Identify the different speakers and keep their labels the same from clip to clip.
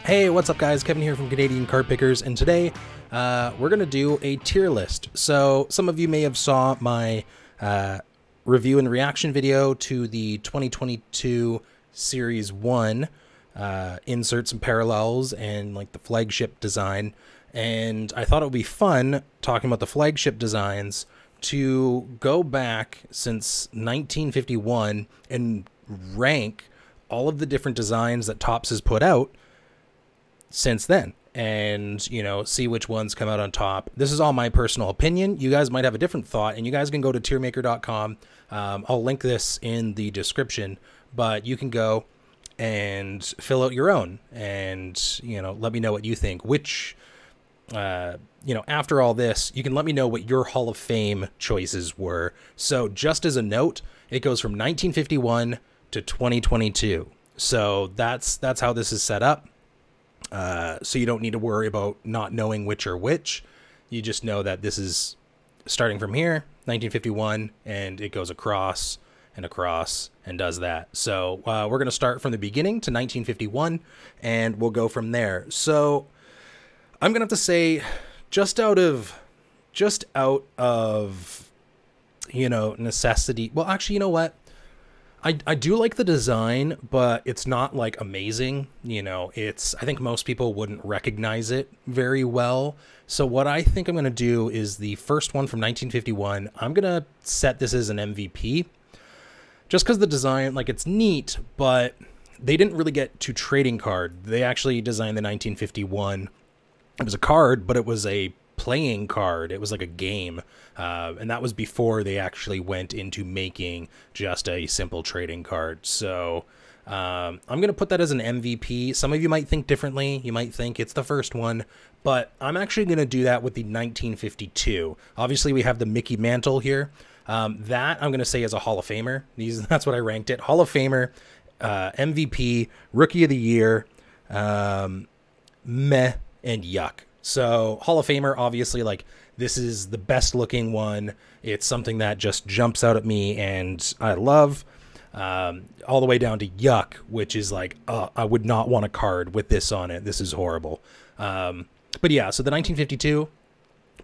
Speaker 1: Hey, what's up guys? Kevin here from Canadian Card Pickers, and today we're going to do a tier list. So some of you may have saw my review and reaction video to the 2022 Series 1 inserts and parallels and like the flagship design. And I thought it would be fun talking about the flagship designs to go back since 1951 and rank all of the different designs that Topps has put out since then, and you know, see which ones come out on top. This is all my personal opinion. You guys might have a different thought, and you guys can go to tiermaker.com. I'll link this in the description, but you can go and fill out your own, and you know, let me know what you think. Which you know, after all this, you can let me know what your Hall of Fame choices were. So just as a note, it goes from 1951 to 2022. So that's how this is set up. So you don't need to worry about not knowing which are which. You just know that this is starting from here, 1951, and it goes across and across and does that. So we're going to start from the beginning to 1951, and we'll go from there. So I'm going to have to say, just out of, you know, necessity. Well, actually, you know what? I do like the design, but it's not like amazing. You know, I think most people wouldn't recognize it very well. So what I think I'm going to do is the first one from 1951. I'm going to set this as an MVP just because the design, like, it's neat, but they didn't really get to trading card. They actually designed the 1951. It was a card, but it was a playing card. It was like a game, and that was before they actually went into making just a simple trading card. So I'm gonna put that as an MVP. Some of you might think differently. You might think it's the first one, but I'm actually gonna do that with the 1952. Obviously we have the Mickey Mantle here. That I'm gonna say is a Hall of Famer. That's what I ranked it. Hall of Famer, MVP, Rookie of the Year, meh, and yuck. So Hall of Famer, obviously, like, this is the best looking one. It's something that just jumps out at me and I love, all the way down to yuck, which is like, I would not want a card with this on it. This is horrible. But yeah, so the 1952,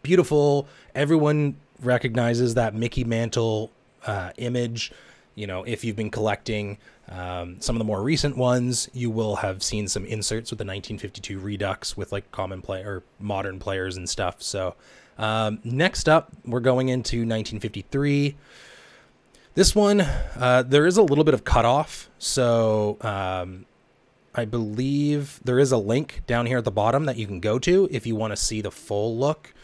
Speaker 1: beautiful. Everyone recognizes that Mickey Mantle image. You know, if you've been collecting some of the more recent ones, you will have seen some inserts with the 1952 Redux with like common play or modern players and stuff. So next up, we're going into 1953. This one, there is a little bit of cutoff. So I believe there is a link down here at the bottom that you can go to if you want to see the full look.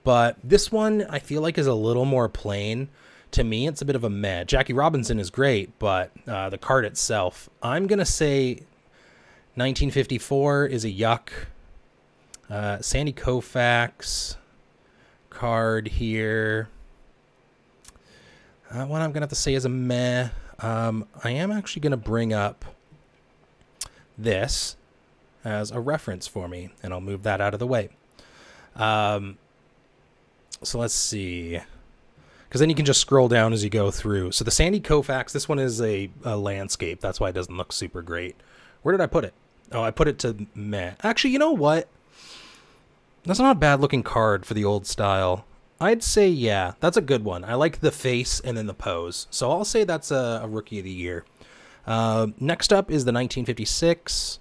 Speaker 1: But this one, I feel like, is a little more plain. To me, it's a bit of a meh. Jackie Robinson is great, but the card itself, I'm going to say 1954 is a yuck. Sandy Koufax card here. One I'm going to have to say is a meh. I am actually going to bring up this as a reference for me, and I'll move that out of the way. So let's see. Because then you can just scroll down as you go through. So the Sandy Koufax, this one is a landscape. That's why it doesn't look super great. Where did I put it? Oh, I put it to meh. Actually, you know what? That's not a bad looking card for the old style. I'd say, yeah, that's a good one. I like the face and then the pose. So I'll say that's a Rookie of the Year. Next up is the 1956.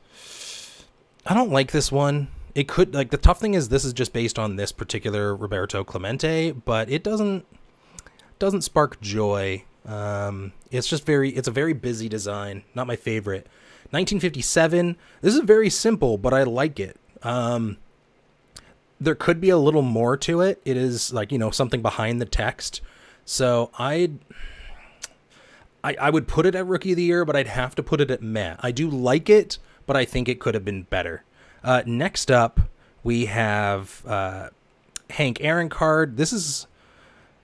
Speaker 1: I don't like this one. It could, like, the tough thing is this is just based on this particular Roberto Clemente, but it doesn't spark joy. It's just it's a very busy design. Not my favorite. 1957. This is very simple, but I like it. There could be a little more to it. It is like, you know, something behind the text. So I would put it at Rookie of the Year, but I'd have to put it at meh. I do like it, but I think it could have been better. Next up, we have Hank Aaron card. This is,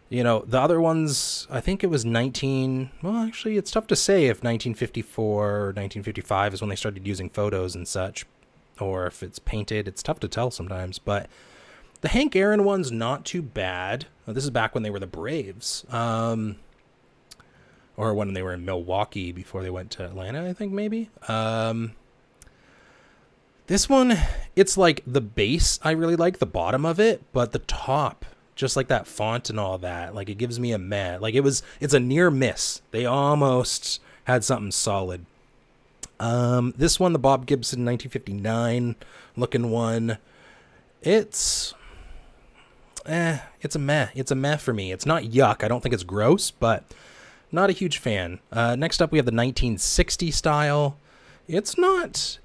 Speaker 1: you know, the other ones, I think it was well, actually, it's tough to say if 1954 or 1955 is when they started using photos and such, or if it's painted. It's tough to tell sometimes, but the Hank Aaron one's not too bad. This is back when they were the Braves, or when they were in Milwaukee before they went to Atlanta, I think, maybe. This one, it's like the base, I really like the bottom of it, but the top, just like that font and all that, like it gives me a meh. Like it's a near miss. They almost had something solid. This one, the Bob Gibson 1959 looking one, it's a meh. It's a meh for me. It's not yuck. I don't think it's gross, but not a huge fan. Next up, we have the 1960 style. It's not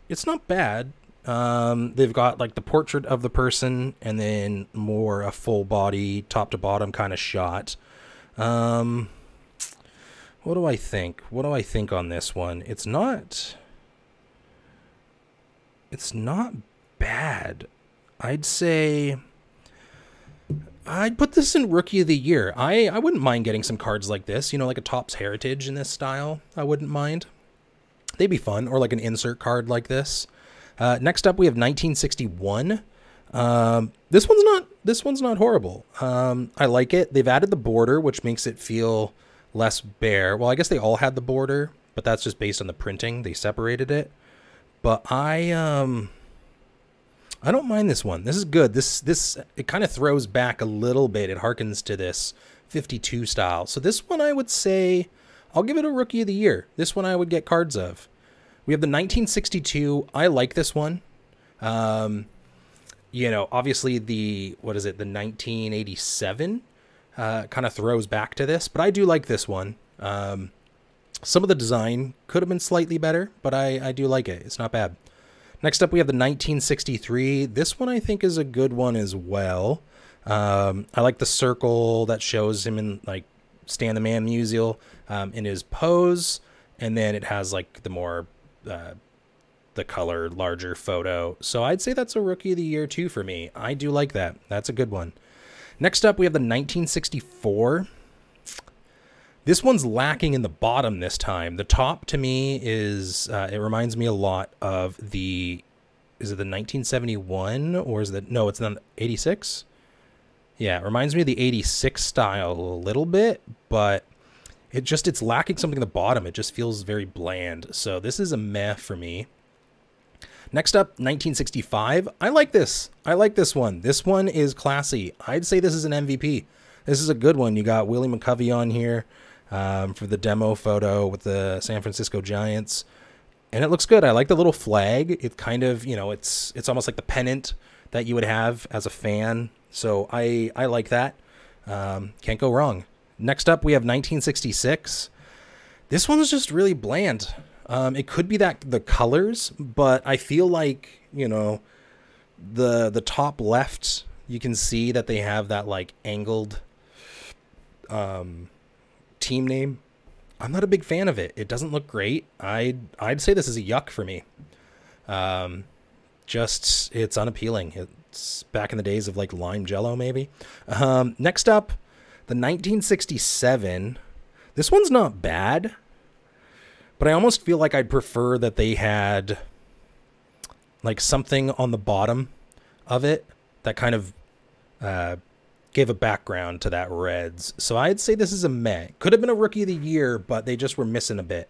Speaker 1: bad. They've got like the portrait of the person and then more a full body, top to bottom kind of shot. What do I think? What do I think on this one? It's not bad. I'd say I'd put this in Rookie of the Year. I wouldn't mind getting some cards like this, you know, like a Topps Heritage in this style. I wouldn't mind. They'd be fun, or like an insert card like this. Next up, we have 1961. This one's not horrible. I like it. They've added the border, which makes it feel less bare. Well, I guess they all had the border, but that's just based on the printing. They separated it. But I don't mind this one. This is good. It kind of throws back a little bit. It harkens to this 52 style. So this one I would say I'll give it a Rookie of the Year. This one I would get cards of. We have the 1962. I like this one. You know, obviously the 1987 kind of throws back to this, but I do like this one. Some of the design could have been slightly better, but I do like it. It's not bad. Next up, we have the 1963. This one I think is a good one as well. I like the circle that shows him in like Stan the Man Musial in his pose, and then it has like the more the color larger photo. So I'd say that's a Rookie of the Year too for me. I do like that. That's a good one. Next up, we have the 1964. This one's lacking in the bottom this time. The top to me is, it reminds me a lot of is it the 1971 or is it, no, it's not 86? Yeah, it reminds me of the 86 style a little bit, but it's lacking something at the bottom. It just feels very bland. So this is a meh for me. Next up, 1965. I like this. I like this one. This one is classy. I'd say this is an MVP. This is a good one. You got Willie McCovey on here for the demo photo with the San Francisco Giants. And it looks good. I like the little flag. It kind of, you know, it's almost like the pennant that you would have as a fan. So I like that. Can't go wrong. Next up, we have 1966. This one's just really bland. It could be that the colors, but I feel like, you know, the top left, you can see that they have that like angled team name. I'm not a big fan of it. It doesn't look great. I'd say this is a yuck for me. Just it's unappealing. It's back in the days of like lime jello maybe. Next up, the 1967. This one's not bad, but I almost feel like I'd prefer that they had like something on the bottom of it that kind of gave a background to that Reds. So I'd say this is a meh. Could have been a Rookie of the Year, but they just were missing a bit.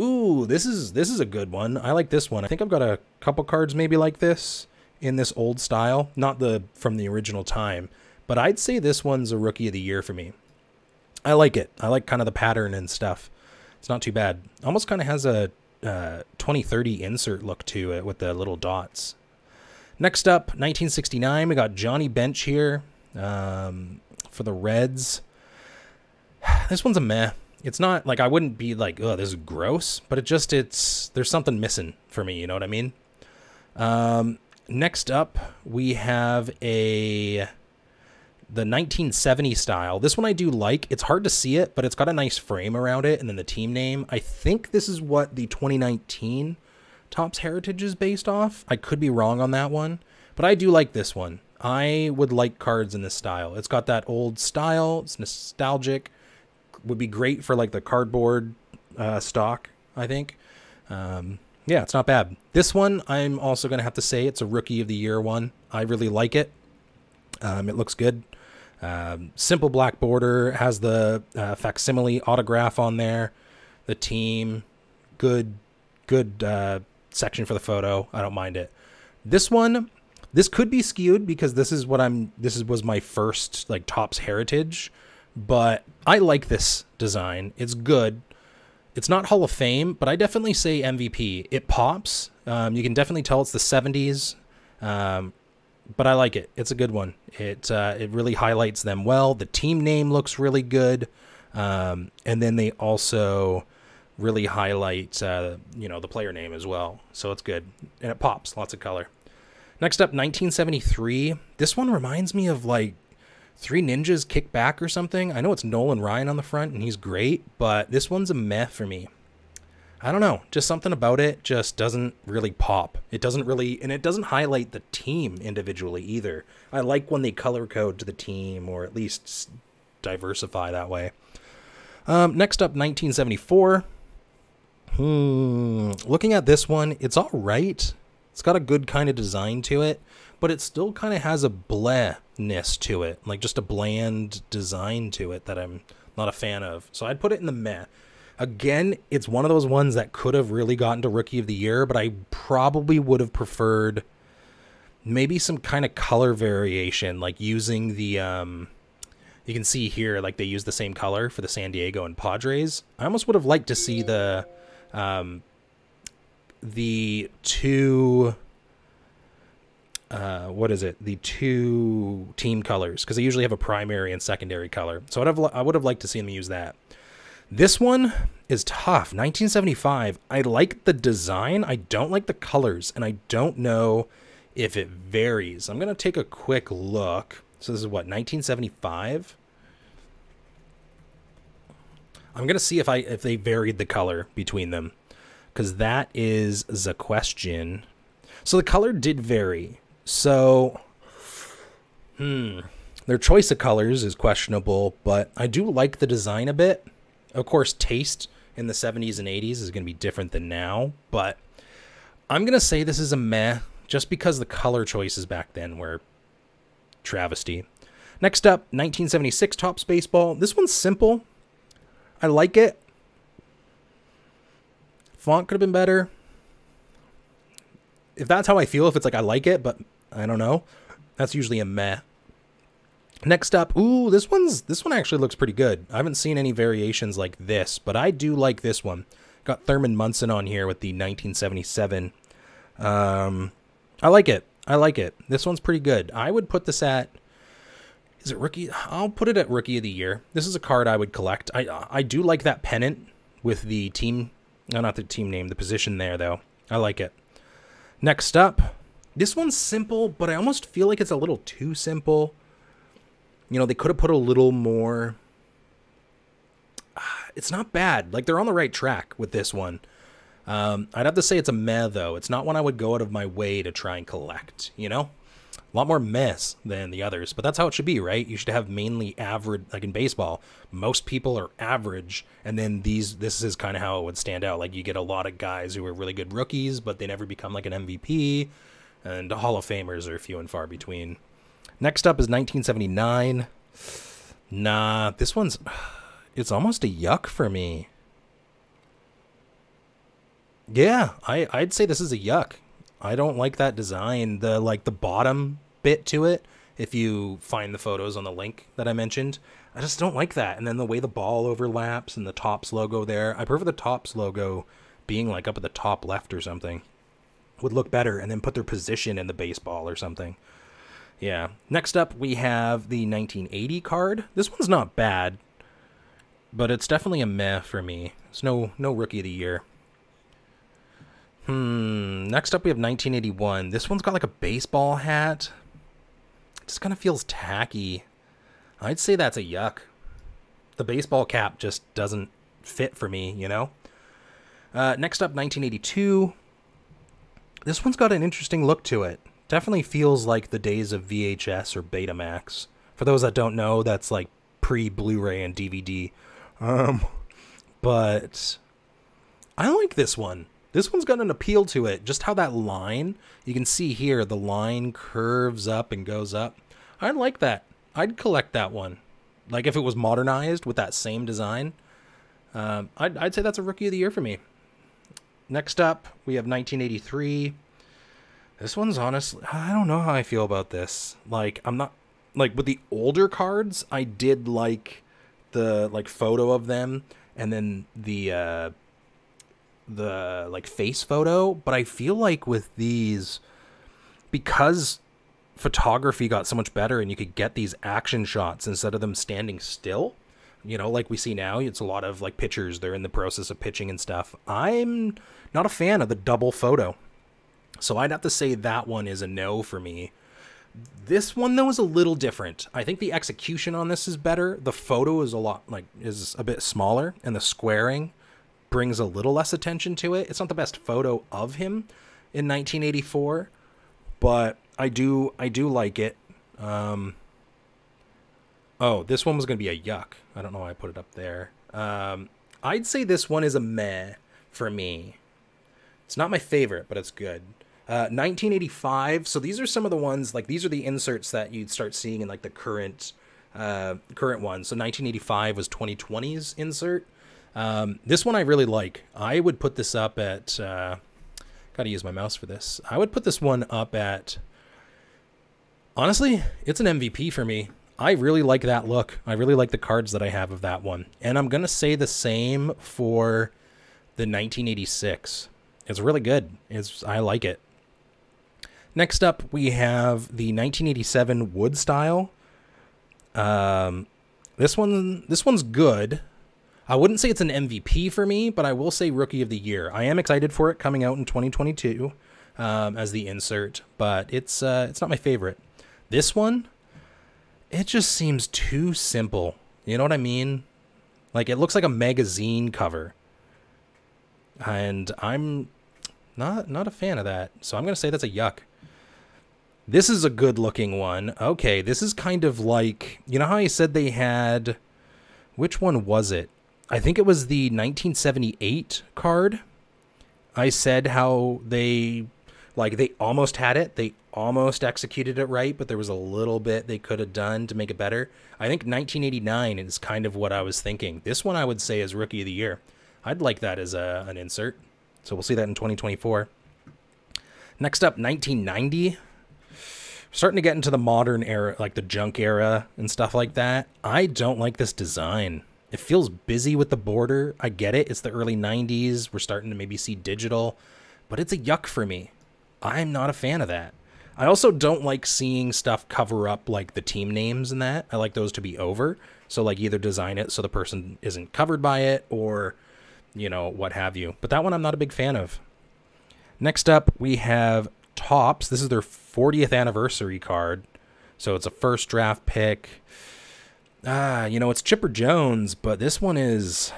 Speaker 1: Ooh, this is a good one. I like this one. I think I've got a couple cards maybe like this in this old style, not from the original time, but I'd say this one's a Rookie of the Year for me. I like it. I like kind of the pattern and stuff. It's not too bad. Almost kind of has a 2030 insert look to it with the little dots. Next up, 1969. We got Johnny Bench here for the Reds. This one's a meh. It's not like I wouldn't be like, oh, this is gross, but there's something missing for me. You know what I mean? Next up, we have the 1970 style. This one I do like. It's hard to see it, but it's got a nice frame around it, and then the team name. I think this is what the 2019 Topps Heritage is based off. I could be wrong on that one, but I do like this one. I would like cards in this style. It's got that old style. It's nostalgic. Would be great for like the cardboard stock, I think. Yeah, it's not bad. This one, I'm also going to have to say it's a Rookie of the Year one. I really like it. It looks good. Simple black border, has the facsimile autograph on there. The team, good section for the photo. I don't mind it. This one, this could be skewed because this was my first like Topps Heritage, but I like this design. It's good. It's not Hall of Fame, but I definitely say MVP. It pops. You can definitely tell it's the 70s, but I like it. It's a good one. It really highlights them well. The team name looks really good, and then they also really highlight the player name as well. So it's good, and it pops. Lots of color. Next up, 1973. This one reminds me of like Three Ninjas Kick Back or something. I know it's Nolan Ryan on the front, and he's great, but this one's a meh for me. I don't know. Just something about it just doesn't really pop. It doesn't really, and it doesn't highlight the team individually either. I like when they color code to the team, or at least diversify that way. Next up, 1974. Looking at this one, it's all right. It's got a good kind of design to it, but it still kind of has a bleh-ness to it, like just a bland design to it that I'm not a fan of. So I'd put it in the meh. Again, it's one of those ones that could have really gotten to Rookie of the Year, but I probably would have preferred maybe some kind of color variation, like using the, you can see here, like they use the same color for the San Diego and Padres. I almost would have liked to see the two, the two team colors, because they usually have a primary and secondary color. So I would have liked to see them use that. This one is tough. 1975. I like the design. I don't like the colors, and I don't know if it varies. I'm going to take a quick look. So this is what, 1975? I'm going to see if they varied the color between them, because that is the question. So the color did vary. So, their choice of colors is questionable, but I do like the design a bit. Of course, taste in the 70s and 80s is going to be different than now, but I'm going to say this is a meh, just because the color choices back then were travesty. Next up, 1976 Topps Baseball. This one's simple. I like it. Font could have been better. If that's how I feel, if it's like I like it, but I don't know, that's usually a meh. Next up, ooh, this one actually looks pretty good. I haven't seen any variations like this, but I do like this one. Got Thurman Munson on here with the 1977. I like it. I like it. This one's pretty good. I would put this at, is it Rookie? I'll put it at Rookie of the Year. This is a card I would collect. I do like that pennant with the team, no, not the team name, the position there, though. I like it. Next up, this one's simple, but I almost feel like it's a little too simple. You know, they could have put a little more. It's not bad. Like, they're on the right track with this one. I'd have to say it's a meh, though. It's not one I would go out of my way to try and collect, you know? A lot more mess than the others, but that's how it should be, right? You should have mainly average, like in baseball, most people are average, and then this is kind of how it would stand out. Like, you get a lot of guys who are really good rookies, but they never become like an MVP, and Hall of Famers are few and far between. Next up is 1979. Nah, this one's, it's almost a yuck for me. Yeah, I'd say this is a yuck. I don't like that design. The bottom bit to it, if you find the photos on the link that I mentioned, I just don't like that. And then the way the ball overlaps and the Topps logo there, I prefer the Topps logo being like up at the top left or something. Would look better, and then put their position in the baseball or something. Yeah. Next up, we have the 1980 card. This one's not bad, but it's definitely a meh for me. It's no Rookie of the Year. Next up, we have 1981. This one's got like a baseball hat. It just kind of feels tacky. I'd say that's a yuck. The baseball cap just doesn't fit for me, you know? Next up, 1982. This one's got an interesting look to it. Definitely feels like the days of VHS or Betamax. For those that don't know, that's like pre-Blu-ray and DVD. But I like this one. This one's got an appeal to it. Just how that line, you can see here, the line curves up and goes up. I like that. I'd collect that one. Like if it was modernized with that same design, I'd say that's a Rookie of the Year for me. Next up, we have 1983. This one's honestly, I don't know how I feel about this. Like, I'm not, like, with the older cards, I did like the, like, photo of them, and then the like, face photo, but I feel like with these, because photography got so much better and you could get these action shots instead of them standing still, you know, like we see now, it's a lot of, like, pitchers, they're in the process of pitching and stuff. I'm not a fan of the double photo. So I'd have to say that one is a no for me. This one, though, is a little different. I think the execution on this is better. The photo is is a bit smaller, and the squaring brings a little less attention to it. It's not the best photo of him in 1984, but I do like it. Oh, this one was going to be a yuck. I don't know why I put it up there. I'd say this one is a meh for me. It's not my favorite, but it's good. 1985. So these are some of the ones, like, these are the inserts that you'd start seeing in, like, the current ones. So 1985 was 2020's insert. This one I really like. I would put this up at, gotta use my mouse for this. I would put this one up at, honestly, it's an MVP for me. I really like that look. I really like the cards that I have of that one. And I'm going to say the same for the 1986. It's really good. I like it. Next up, we have the 1987 wood style. This one's good. I wouldn't say it's an MVP for me, but I will say Rookie of the Year. I am excited for it coming out in 2022 as the insert, but it's not my favorite. This one, it just seems too simple. You know what I mean? Like, it looks like a magazine cover. And I'm not a fan of that. So I'm going to say that's a yuck. This is a good looking one. Okay, this is kind of like, you know how I said they had, which one was it? I think it was the 1978 card. I said how they almost had it. They almost executed it right, but there was a little bit they could have done to make it better. I think 1989 is kind of what I was thinking. This one I would say is Rookie of the Year. I'd like that as an insert. So we'll see that in 2024. Next up, 1990. Starting to get into the modern era, like the junk era and stuff like that. I don't like this design. It feels busy with the border. I get it. It's the early 90s. We're starting to maybe see digital, but it's a yuck for me. I'm not a fan of that. I also don't like seeing stuff cover up, like, the team names and that. I like those to be over. So, like, either design it so the person isn't covered by it, or, you know, what have you. But that one I'm not a big fan of. Next up, we have Topps. This is their 40th anniversary card. So it's a first draft pick. You know, it's Chipper Jones, but this one is,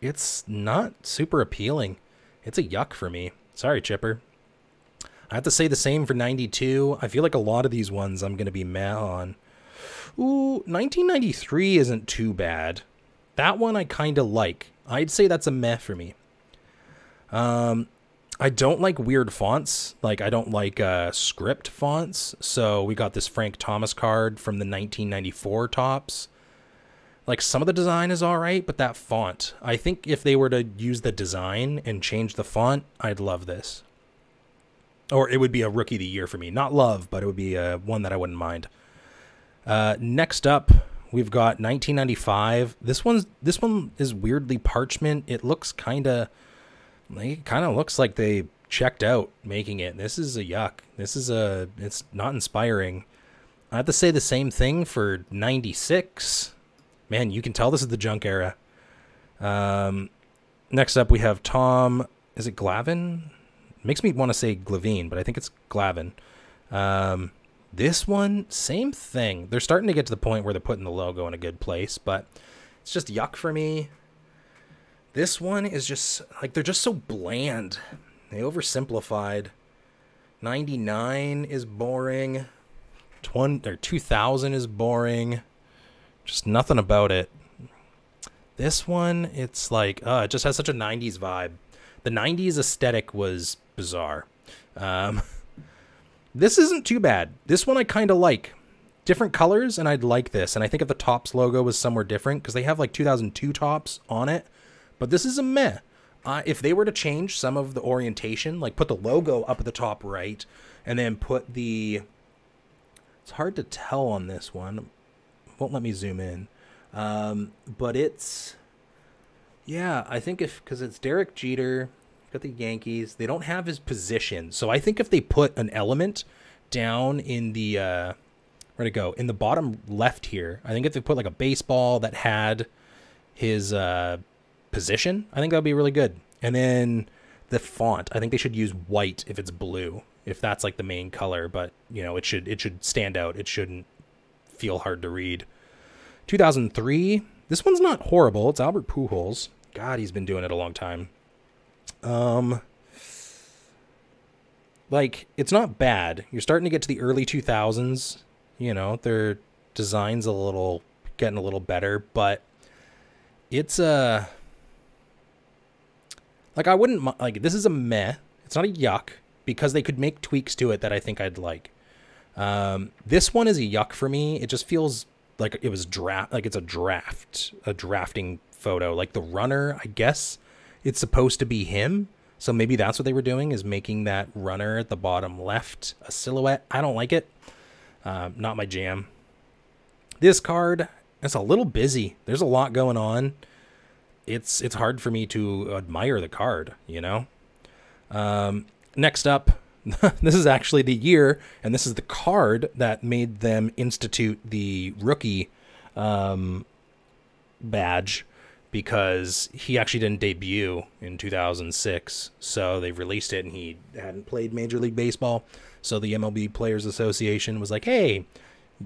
Speaker 1: it's not super appealing. It's a yuck for me. Sorry, Chipper. I have to say the same for 92. I feel like a lot of these ones I'm going to be meh on. Ooh, 1993 isn't too bad. That one I kind of like. I'd say that's a meh for me. I don't like weird fonts. Like, I don't like script fonts. So we got this Frank Thomas card from the 1994 Topps. Like, some of the design is all right, but that font, I think if they were to use the design and change the font, I'd love this. Or it would be a Rookie of the Year for me. Not love, but it would be one that I wouldn't mind. Next up, we've got 1995. This one is weirdly parchment. It looks kind of looks like they checked out making it. This is a yuck. It's not inspiring. I have to say the same thing for 96. Man, you can tell this is the junk era. Next up, we have Tom. Is it Glavine? Makes me want to say Glavine, but I think it's Glavine. This one, same thing. They're starting to get to the point where they're putting the logo in a good place, but it's just yuck for me. This one is just, like, they're just so bland. They oversimplified. 99 is boring. 2000 is boring. Just nothing about it. This one, it's like, it just has such a 90s vibe. The 90s aesthetic was bizarre. This isn't too bad. This one I kind of like. Different colors, and I'd like this. And I think if the Topps logo was somewhere different, because they have like 2002 Topps on it. But this is a meh. if they were to change some of the orientation, like put the logo up at the top right, and then put the, it's hard to tell on this one, won't let me zoom in, but it's, yeah, I think because it's Derek Jeter, got the Yankees, they don't have his position, so I think if they put an element down in the, where'd it go, in the bottom left here, I think if they put like a baseball that had his position, I think that would be really good. And then the font, I think they should use white if it's blue, if that's like the main color, but you know, it should stand out. It shouldn't feel hard to read. 2003, this one's not horrible. It's Albert Pujols. God, he's been doing it a long time. Like, it's not bad. You're starting to get to the early 2000s. You know, their design's getting a little better, but it's like, I wouldn't, like, this is a meh. It's not a yuck, because they could make tweaks to it that I think I'd like. This one is a yuck for me. It just feels like it was it's a drafting photo. Like the runner, I guess it's supposed to be him. So maybe that's what they were doing, is making that runner at the bottom left a silhouette. I don't like it. Not my jam. This card, it's a little busy. There's a lot going on. It's hard for me to admire the card, you know? Next up, this is actually the year, and this is the card that made them institute the rookie badge, because he actually didn't debut in 2006. So they released it, and he hadn't played Major League Baseball. So the MLB Players Association was like, hey,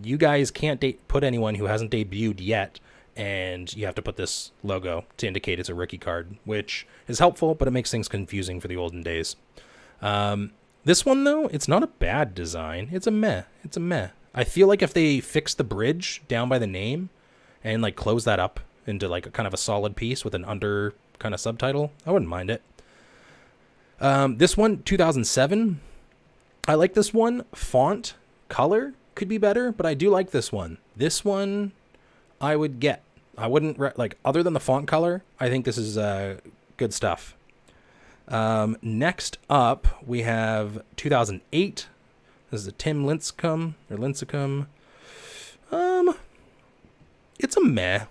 Speaker 1: you guys can't put anyone who hasn't debuted yet, and you have to put this logo to indicate it's a rookie card, which is helpful, but it makes things confusing for the olden days. This one, though, it's not a bad design. It's a meh. It's a meh. I feel like if they fix the bridge down by the name and like close that up into like a kind of a solid piece with an under kind of subtitle, I wouldn't mind it. This one, 2007. I like this one. Font, color could be better, but I do like this one. This one I would get. I wouldn't, like, other than the font color, I think this is good stuff. Next up, we have 2008. This is a Tim Lincecum, or Lincecum. It's a meh.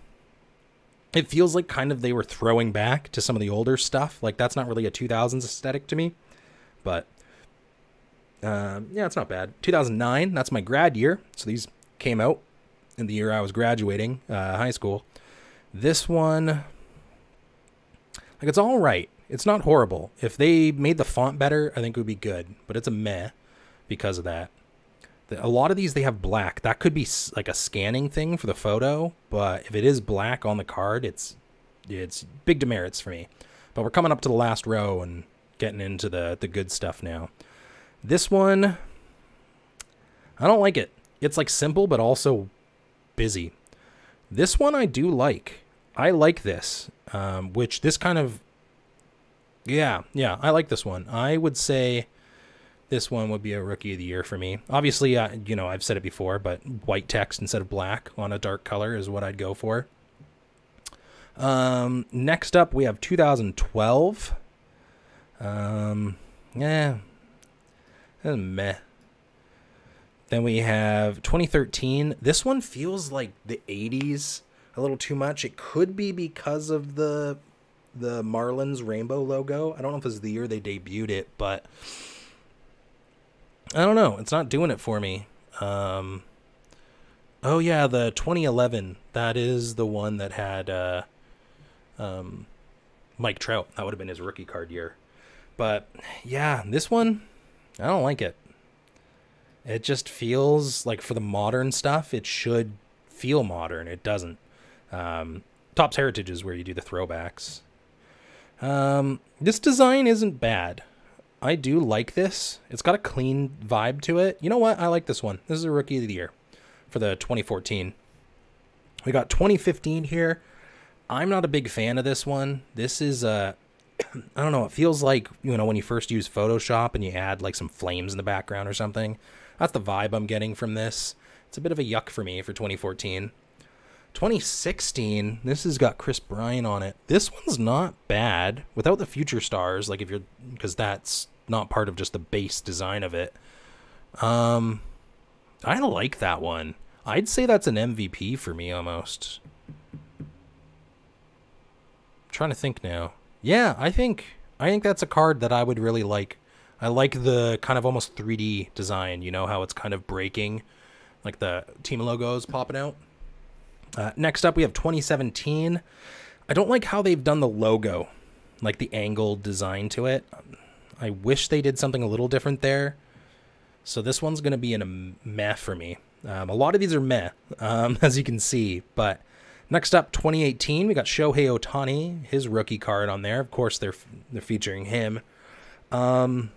Speaker 1: It feels like kind of they were throwing back to some of the older stuff. Like, that's not really a 2000s aesthetic to me. But, yeah, it's not bad. 2009, that's my grad year. So these came out in the year I was graduating high school. This one, like, it's all right. It's not horrible. If they made the font better, I think it would be good. But it's a meh because of that. A lot of these, they have black. That could be like a scanning thing for the photo. But if it is black on the card, it's big demerits for me. But we're coming up to the last row and getting into the good stuff now. This one, I don't like it. It's like simple, but also busy. This one I do like. I like this, which this kind of, yeah, I like this one. I would say this one would be a Rookie of the Year for me. Obviously, you know, I've said it before, but white text instead of black on a dark color is what I'd go for. Next up, we have 2012. Yeah, meh. Then we have 2013. This one feels like the 80s a little too much. It could be because of the Marlins rainbow logo. I don't know if this is the year they debuted it, but I don't know. It's not doing it for me. Oh yeah, the 2011. That is the one that had Mike Trout. That would have been his rookie card year. But yeah, this one, I don't like it. It just feels like, for the modern stuff, it should feel modern. It doesn't. Topps Heritage is where you do the throwbacks. This design isn't bad. I do like this. It's got a clean vibe to it. You know what? I like this one. This is a Rookie of the Year for the 2014. We got 2015 here. I'm not a big fan of this one. This is I don't know. It feels like, you know, when you first use Photoshop and you add like some flames in the background or something. That's the vibe I'm getting from this. It's a bit of a yuck for me for 2014. 2016, this has got Chris Bryant on it. This one's not bad without the future stars, like if you're, because that's not part of just the base design of it. I like that one. I'd say that's an MVP for me almost. I'm trying to think now. Yeah, I think that's a card that I would really like. I like the kind of almost 3D design, you know, how it's kind of breaking, like the team logos popping out. Next up, we have 2017. I don't like how they've done the logo, like the angled design to it. I wish they did something a little different there. So this one's going to be in a meh for me. A lot of these are meh, as you can see. But next up, 2018, we got Shohei Ohtani, his rookie card on there. Of course, they're featuring him. I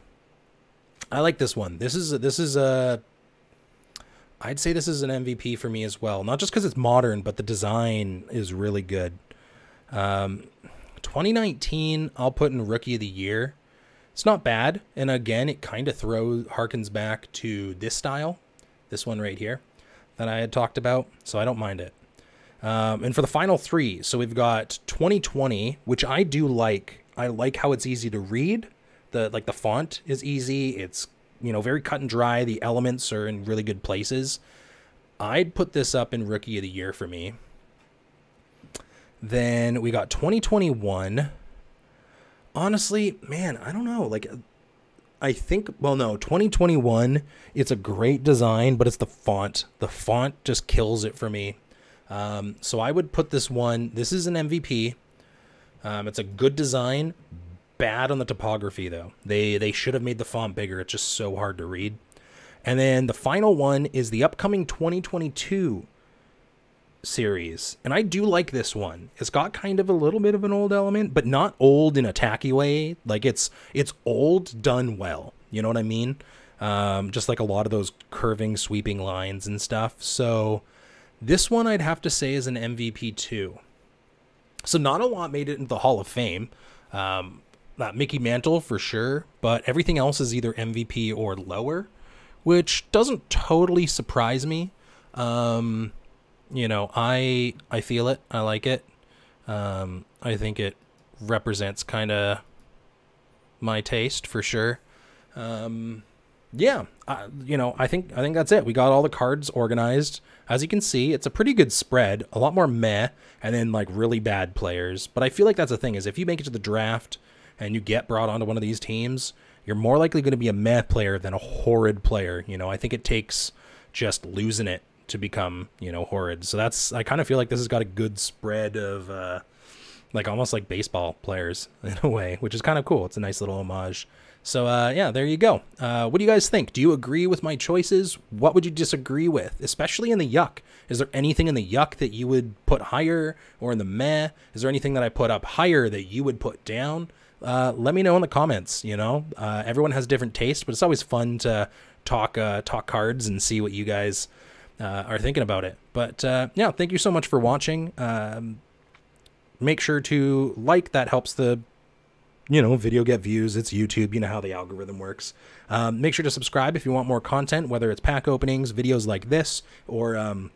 Speaker 1: like this one. This is a I'd say this is an MVP for me as well. Not just because it's modern, but the design is really good. 2019, I'll put in Rookie of the Year. It's not bad. And again, it kind of harkens back to this style. This one right here that I had talked about. So I don't mind it. And for the final three, so we've got 2020, which I do like. I like how it's easy to read. The font is easy. It's, you know, very cut and dry. The elements are in really good places. I'd put this up in Rookie of the Year for me. Then we got 2021. Honestly, man, I don't know. Like, I think, well, no, 2021, it's a great design, but it's the font. The font just kills it for me. So I would put this one, this is an MVP. It's a good design. Bad on the topography, though. They should have made the font bigger. It's just so hard to read. And then the final one is the upcoming 2022 series. And I do like this one. It's got kind of a little bit of an old element, but not old in a tacky way. Like it's old done well. You know what I mean? Just like a lot of those curving, sweeping lines and stuff. So this one I'd have to say is an MVP too. So not a lot made it into the Hall of Fame. Mickey Mantle for sure, but everything else is either MVP or lower, which doesn't totally surprise me. You know, I feel it. I like it. I think it represents kind of my taste for sure. Yeah, you know, I think that's it. We got all the cards organized. As you can see, it's a pretty good spread. A lot more meh, and then like really bad players. But I feel like that's the thing, is if you make it to the draft and you get brought onto one of these teams, you're more likely going to be a meh player than a horrid player. You know, I think it takes just losing it to become, you know, horrid. So I kind of feel like this has got a good spread of like almost like baseball players in a way, which is kind of cool. It's a nice little homage. So yeah, there you go. What do you guys think? Do you agree with my choices? What would you disagree with, especially in the yuck? Is there anything in the yuck that you would put higher, or in the meh? Is there anything that I put up higher that you would put down? Let me know in the comments. You know, everyone has different tastes, but it's always fun to talk cards and see what you guys are thinking about it. But yeah, thank you so much for watching. Make sure to like. That helps the video get views. It's YouTube. You know how the algorithm works. Make sure to subscribe if you want more content, whether it's pack openings, videos like this, or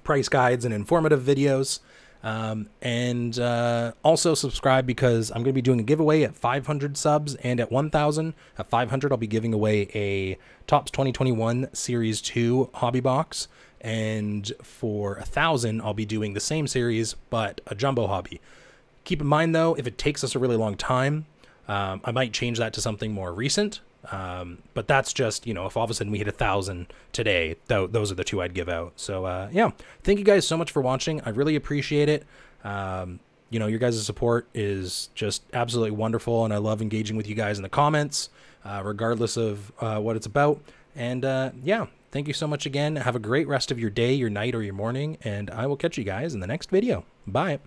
Speaker 1: price guides and informative videos. And also subscribe, because I'm going to be doing a giveaway at 500 subs and at 1,000. At 500, I'll be giving away a Topps 2021 Series 2 hobby box. And for 1,000, I'll be doing the same series, but a jumbo hobby. Keep in mind, though, if it takes us a really long time, I might change that to something more recent. But that's just, if all of a sudden we hit 1,000 today, those are the two I'd give out. So, yeah, thank you guys so much for watching. I really appreciate it. Your guys' support is just absolutely wonderful, and I love engaging with you guys in the comments, regardless of what it's about. And, yeah, thank you so much again. Have a great rest of your day, your night, or your morning, and I will catch you guys in the next video. Bye.